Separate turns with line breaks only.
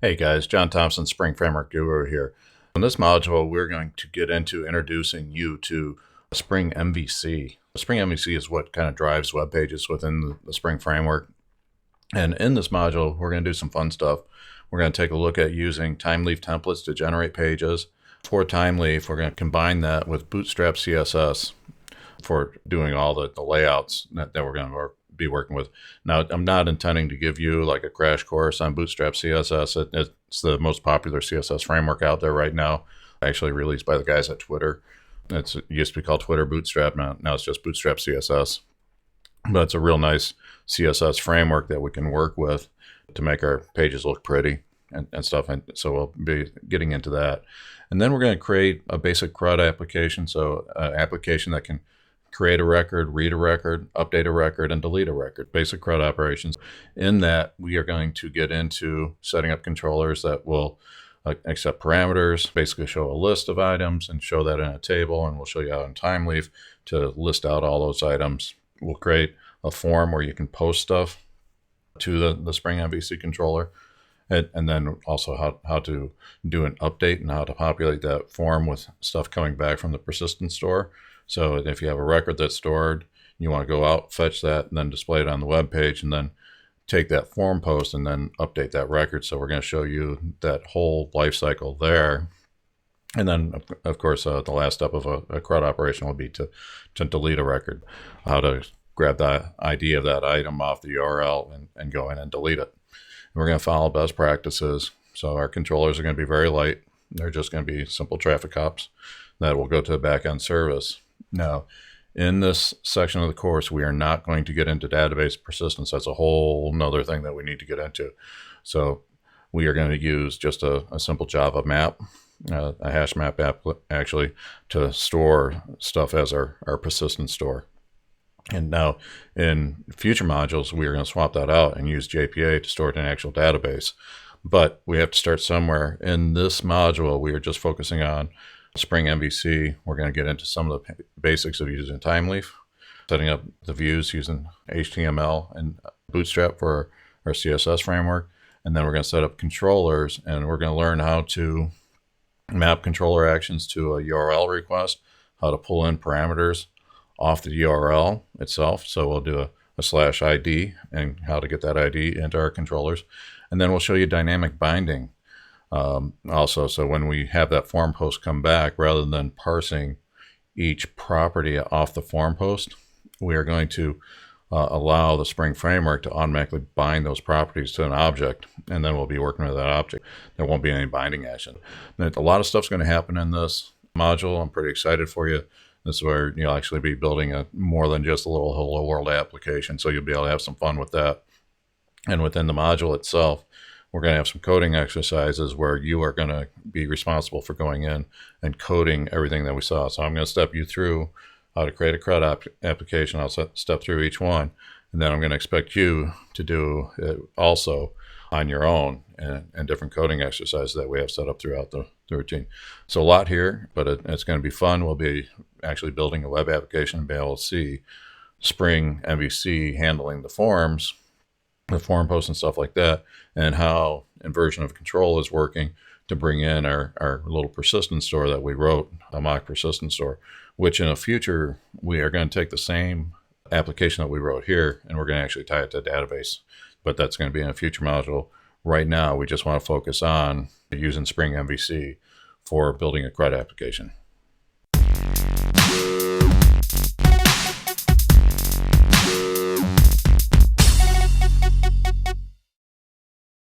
Hey guys, John Thompson, Spring Framework Guru here. In this module, we're going to get into introducing you to Spring MVC. Spring MVC is what kind of drives web pages within the Spring Framework. And in this module, we're going to do some fun stuff. We're going to take a look at using Thymeleaf templates to generate pages. For Thymeleaf, we're going to combine that with Bootstrap CSS for doing all the layouts that we're going to be working with. Now, I'm not intending to give you like a crash course on Bootstrap CSS. It's the most popular CSS framework out there right now, actually released by the guys at Twitter. It used to be called Twitter Bootstrap. Now it's just Bootstrap CSS. But it's a real nice CSS framework that we can work with to make our pages look pretty and stuff. And so we'll be getting into that. And then we're going to create a basic Crud application. So an application that can create a record, read a record, update a record, and delete a record. Basic Crud operations. In that, we are going to get into setting up controllers that will accept parameters, basically show a list of items and show that in a table. And we'll show you how in Thymeleaf to list out all those items. We'll create a form where you can post stuff to the Spring MVC controller. And then also how to do an update and how to populate that form with stuff coming back from the persistence store. So if you have a record that's stored, you want to go out, fetch that, and then display it on the web page, and then take that form post and then update that record. So we're going to show you that whole life cycle there. And then, of course, the last step of a CRUD operation will be to delete a record, how to grab the ID of that item off the URL and go in and delete it. And we're going to follow best practices. So our controllers are going to be very light. They're just going to be simple traffic hops that will go to the backend service. Now, in this section of the course, we are not going to get into database persistence. That's a whole nother thing that we need to get into. So we are going to use just a simple Java map, a hash map actually, to store stuff as our persistent store. And now in future modules, we are going to swap that out and use JPA to store it in an actual database. But we have to start somewhere. In this module, we are just focusing on Spring MVC. We're going to get into some of the basics of using Thymeleaf, setting up the views using HTML and Bootstrap for our CSS framework. And then we're going to set up controllers, and we're going to learn how to map controller actions to a URL request, how to pull in parameters off the URL itself. So we'll do a /ID and how to get that ID into our controllers. And then we'll show you dynamic binding. Also, so when we have that form post come back, rather than parsing each property off the form post, we are going to allow the Spring Framework to automatically bind those properties to an object, and then we'll be working with that object. There won't be any binding action. And a lot of stuff's going to happen in this module. I'm pretty excited for you. This is where you'll actually be building more than just a little hello world application, so you'll be able to have some fun with that. And within the module itself, we're going to have some coding exercises where you are going to be responsible for going in and coding everything that we saw. So I'm going to step you through how to create a CRUD application. I'll step through each one, and then I'm going to expect you to do it also on your own and different coding exercises that we have set up throughout the routine. So a lot here, but it's going to be fun. We'll be actually building a web application and be able to see Spring MVC handling the forms, the form posts and stuff like that, and how inversion of control is working to bring in our little persistence store that we wrote, a mock persistence store, which in a future, we are going to take the same application that we wrote here, and we're going to actually tie it to a database. But that's going to be in a future module. Right now, we just want to focus on using Spring MVC for building a CRUD application.